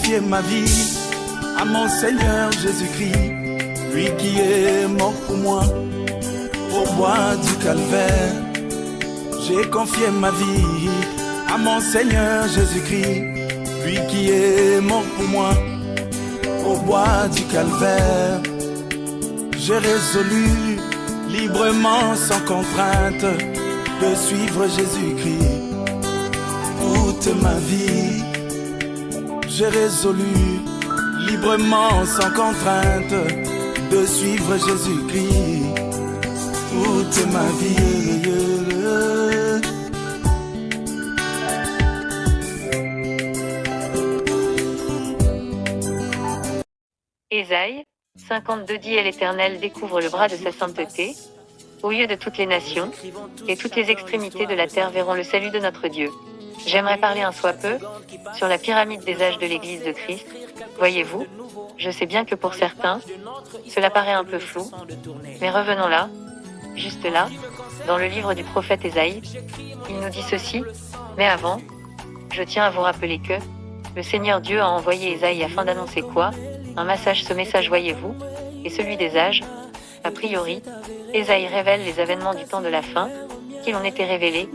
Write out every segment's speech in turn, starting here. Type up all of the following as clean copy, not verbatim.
confié ma vie à mon Seigneur Jésus-Christ, lui qui est mort pour moi au bois du calvaire. J'ai confié ma vie à mon Seigneur Jésus-Christ, lui qui est mort pour moi au bois du calvaire. J'ai résolu librement, sans contrainte, de suivre Jésus-Christ toute ma vie. J'ai résolu librement, sans contrainte, de suivre Jésus-Christ toute ma vie. Ésaïe 52 dit: « Et l'Éternel découvre le bras de sa sainteté au lieu de toutes les nations, et toutes les extrémités de la terre verront le salut de notre Dieu. » J'aimerais parler un soit peu sur la pyramide des âges de l'Église de Christ. Voyez-vous, je sais bien que pour certains, cela paraît un peu flou, mais revenons là, juste là, dans le livre du prophète Ésaïe. Il nous dit ceci: « Mais avant, je tiens à vous rappeler que le Seigneur Dieu a envoyé Ésaïe afin d'annoncer quoi? Un message. Ce message, voyez-vous, est celui des âges. A priori, Ésaïe révèle les événements du temps de la fin, qui l'ont été révélés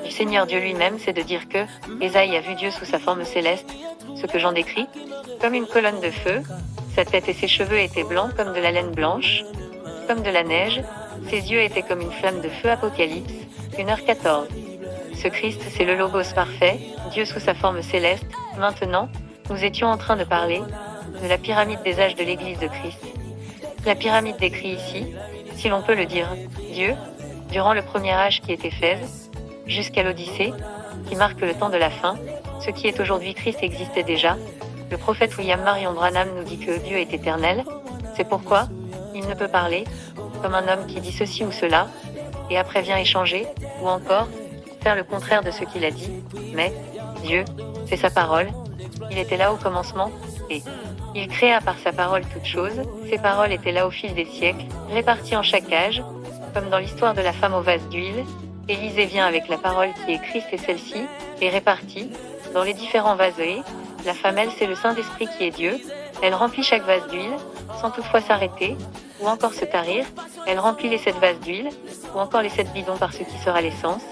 du Seigneur Dieu lui-même. C'est de dire que Ésaïe a vu Dieu sous sa forme céleste, ce que j'en décris, comme une colonne de feu. Sa tête et ses cheveux étaient blancs comme de la laine blanche, comme de la neige. Ses yeux étaient comme une flamme de feu. Apocalypse 1h14. Ce Christ, c'est le Logos parfait, Dieu sous sa forme céleste. Maintenant, nous étions en train de parler de la pyramide des âges de l'Église de Christ. La pyramide décrit ici, si l'on peut le dire, Dieu, durant le premier âge qui est Éphèse, jusqu'à l'Odyssée, qui marque le temps de la fin. Ce qui est aujourd'hui Christ existait déjà. Le prophète William Marion Branham nous dit que Dieu est éternel. C'est pourquoi il ne peut parler comme un homme qui dit ceci ou cela, et après vient échanger, ou encore faire le contraire de ce qu'il a dit. Mais Dieu, c'est sa parole. Il était là au commencement, et il créa par sa parole toutes choses. Ces paroles étaient là au fil des siècles, réparties en chaque âge, comme dans l'histoire de la femme au vase d'huile. Élisée vient avec la parole qui est Christ, et celle-ci est répartie dans les différents vases. Et la femme, elle, c'est le Saint-Esprit qui est Dieu. Elle remplit chaque vase d'huile, sans toutefois s'arrêter, ou encore se tarir. Elle remplit les 7 vases d'huile, ou encore les 7 bidons par ce qui sera l'essence,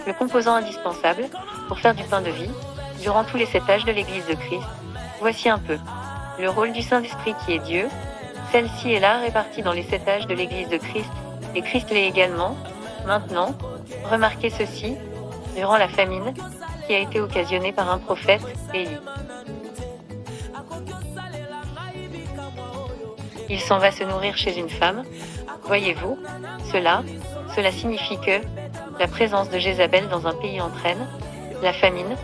le composant indispensable pour faire du pain de vie, durant tous les 7 âges de l'Église de Christ. Voici un peu le rôle du Saint-Esprit qui est Dieu. Celle-ci est là, répartie dans les 7 âges de l'Église de Christ, et Christ l'est également. Maintenant, remarquez ceci, durant la famine, qui a été occasionnée par un prophète, Élie. Il s'en va se nourrir chez une femme. Voyez-vous, cela signifie que la présence de Jézabel dans un pays entraîne la famine.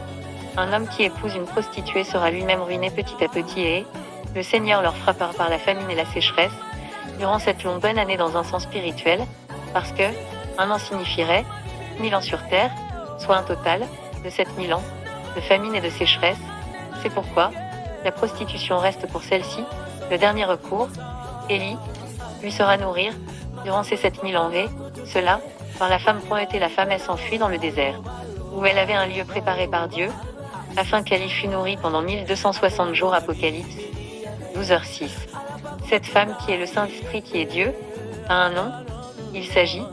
Un homme qui épouse une prostituée sera lui-même ruiné petit à petit, et le Seigneur leur frappera par la famine et la sécheresse durant cette longue bonne année dans un sens spirituel, parce que un an signifierait 1000 ans sur terre, soit un total de 7000 ans de famine et de sécheresse. C'est pourquoi la prostitution reste pour celle-ci le dernier recours. Élie lui sera nourrir durant ces 7000 ans, et cela par la femme prometée. La femme, elle s'enfuit dans le désert, où elle avait un lieu préparé par Dieu, afin qu'elle y fût nourrie pendant 1260 jours. Apocalypse 12h06. Cette femme, qui est le Saint-Esprit qui est Dieu, a un nom. Il s'agit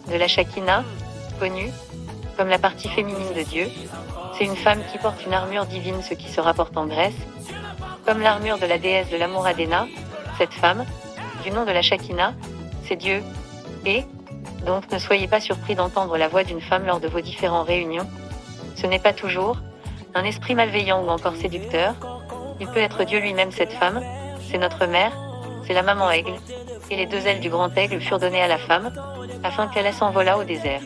de la Shekinah, connue comme la partie féminine de Dieu. C'est une femme qui porte une armure divine, ce qui se rapporte en Grèce, comme l'armure de la déesse de l'amour Athéna. Cette femme, du nom de la Shekinah, c'est Dieu. Et donc ne soyez pas surpris d'entendre la voix d'une femme lors de vos différentes réunions. Ce n'est pas toujours un esprit malveillant ou encore séducteur. Il peut être Dieu lui-même. Cette femme, c'est notre mère, c'est la maman aigle, et les 2 ailes du grand aigle furent données à la femme, afin qu'elle s'envolât au désert,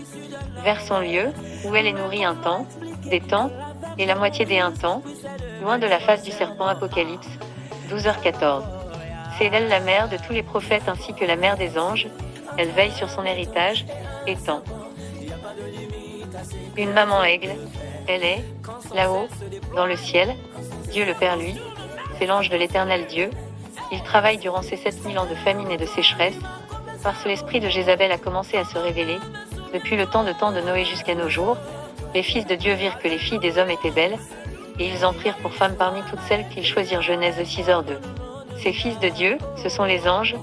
vers son lieu, où elle est nourrie un temps, des temps, et la moitié des un temps, loin de la face du serpent. Apocalypse 12h14. C'est elle la mère de tous les prophètes ainsi que la mère des anges. Elle veille sur son héritage, étant une maman aigle. Elle est, là-haut, dans le ciel. Dieu le Père, lui, c'est l'ange de l'Éternel Dieu. Il travaille durant ces 7000 ans de famine et de sécheresse, parce que l'esprit de Jézabel a commencé à se révéler. Depuis le temps de Noé jusqu'à nos jours, les fils de Dieu virent que les filles des hommes étaient belles, et ils en prirent pour femmes parmi toutes celles qu'ils choisirent. Genèse 6h2. Ces fils de Dieu, ce sont les anges.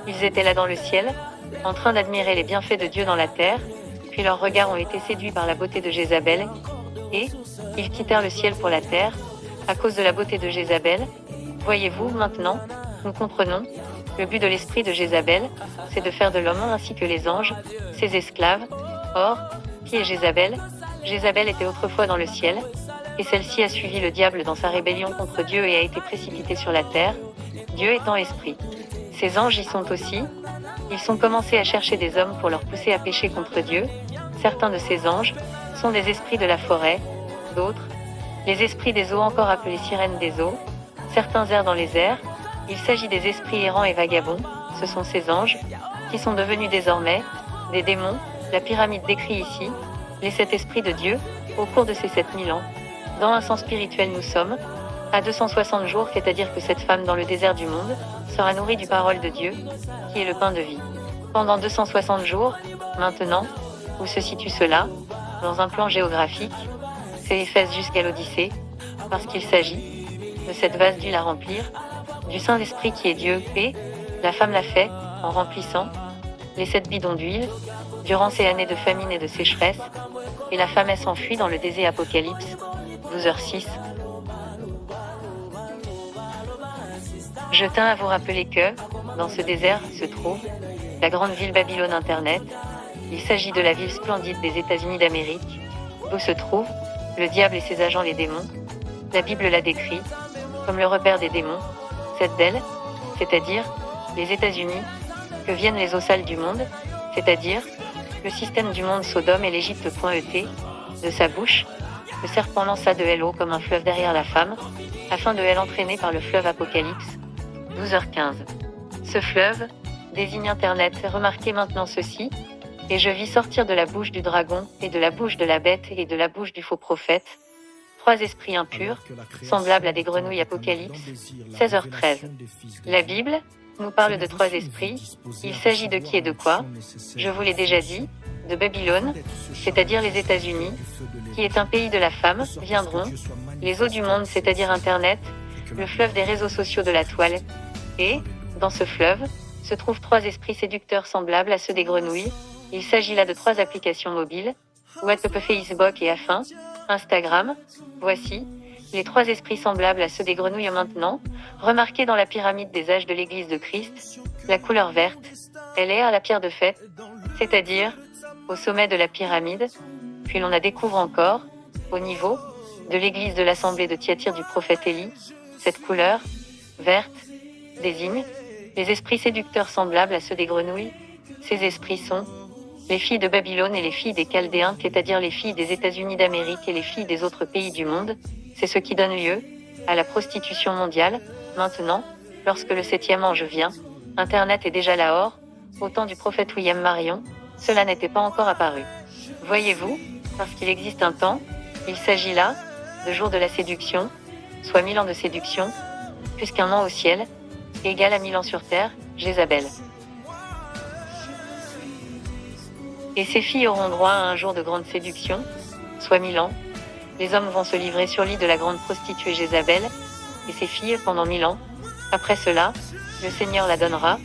Ils étaient là dans le ciel, en train d'admirer les bienfaits de Dieu dans la terre, puis leurs regards ont été séduits par la beauté de Jézabel, et ils quittèrent le ciel pour la terre, à cause de la beauté de Jézabel. Voyez-vous, maintenant, nous comprenons, le but de l'esprit de Jézabel, c'est de faire de l'homme ainsi que les anges, ses esclaves. Or, qui est Jézabel? Jézabel était autrefois dans le ciel, et celle-ci a suivi le diable dans sa rébellion contre Dieu et a été précipitée sur la terre, Dieu étant esprit. Ces anges y sont aussi. Ils ont commencé à chercher des hommes pour leur pousser à pécher contre Dieu. Certains de ces anges sont des esprits de la forêt, d'autres, les esprits des eaux, encore appelés sirènes des eaux. Certains errent dans les airs. Il s'agit des esprits errants et vagabonds. Ce sont ces anges qui sont devenus désormais des démons. La pyramide décrit ici les 7 esprits de Dieu au cours de ces 7000 ans. Dans un sens spirituel, nous sommes à 260 jours, c'est-à-dire que cette femme dans le désert du monde sera nourrie du parole de Dieu, qui est le pain de vie. Pendant 260 jours, maintenant, où se situe cela? Dans un plan géographique, c'est Éphèse jusqu'à l'Odyssée, parce qu'il s'agit de cette vase d'huile à remplir, du Saint-Esprit qui est Dieu, et la femme l'a fait en remplissant les 7 bidons d'huile, durant ces années de famine et de sécheresse, et la femme s'enfuit dans le désert. Apocalypse 12h06. Je tiens à vous rappeler que, dans ce désert, se trouve la grande ville Babylone Internet. Il s'agit de la ville splendide des États-Unis d'Amérique, où se trouvent le diable et ses agents, les démons. La Bible la décrit comme le repère des démons. Cette d'elle, c'est-à-dire les États-Unis, que viennent les eaux sales du monde, c'est-à-dire le système du monde Sodome et l'Égypte.et, de sa bouche, le serpent lança de elle eau comme un fleuve derrière la femme, afin de elle entraîner par le fleuve. Apocalypse 12h15. Ce fleuve désigne Internet. Remarquez maintenant ceci, et je vis sortir de la bouche du dragon, et de la bouche de la bête, et de la bouche du faux prophète, 3 esprits impurs, semblables à des grenouilles. Apocalypse 16h13. La Bible nous parle de 3 esprits. Il s'agit de qui et de quoi? Je vous l'ai déjà dit, de Babylone, c'est-à-dire les États-Unis, qui est un pays de la femme, viendront les eaux du monde, c'est-à-dire Internet, le fleuve des réseaux sociaux, de la toile, et, dans ce fleuve, se trouvent 3 esprits séducteurs semblables à ceux des grenouilles. Il s'agit là de 3 applications mobiles, WhatsApp, Facebook et afin, Instagram. Voici les 3 esprits semblables à ceux des grenouilles. Maintenant, remarquez dans la pyramide des âges de l'Église de Christ, la couleur verte, elle est à la pierre de fête, c'est-à-dire au sommet de la pyramide, puis l'on la découvre encore, au niveau de l'église de l'assemblée de Thyatire du prophète Élie. Cette couleur verte désigne les esprits séducteurs semblables à ceux des grenouilles. Ces esprits sont les filles de Babylone et les filles des Chaldéens, c'est-à-dire les filles des États-Unis d'Amérique et les filles des autres pays du monde. C'est ce qui donne lieu à la prostitution mondiale. Maintenant, lorsque le 7e ange vient, Internet est déjà là. Or, au temps du prophète William Marion, cela n'était pas encore apparu. Voyez-vous, parce qu'il existe un temps, il s'agit là de jour de la séduction, soit 1000 ans de séduction, puisqu'un an au ciel égale à 1000 ans sur terre. Jézabel. Et ces filles auront droit à un jour de grande séduction, soit 1000 ans. Les hommes vont se livrer sur lit de la grande prostituée Jézabel, et ses filles pendant 1000 ans. Après cela, le Seigneur la donnera,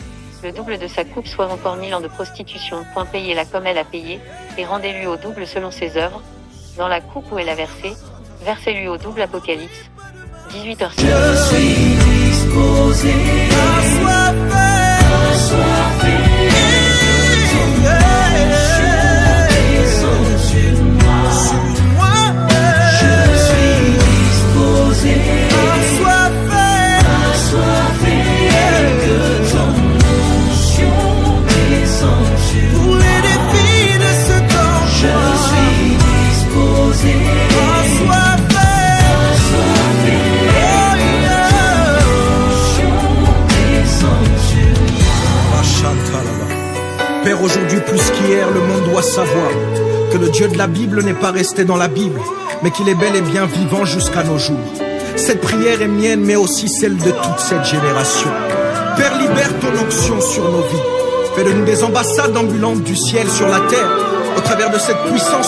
le double de sa coupe, soit encore 1000 ans de prostitution. Payez-la comme elle a payé, et rendez-lui au double selon ses œuvres. Dans la coupe où elle a versé, versez-lui au double. Apocalypse 18h06. Je suis disposé à soif. Père, aujourd'hui plus qu'hier, le monde doit savoir que le Dieu de la Bible n'est pas resté dans la Bible, mais qu'il est bel et bien vivant jusqu'à nos jours. Cette prière est mienne, mais aussi celle de toute cette génération. Père, libère ton onction sur nos vies. Fais de nous des ambassades ambulantes du ciel sur la terre, au travers de cette puissance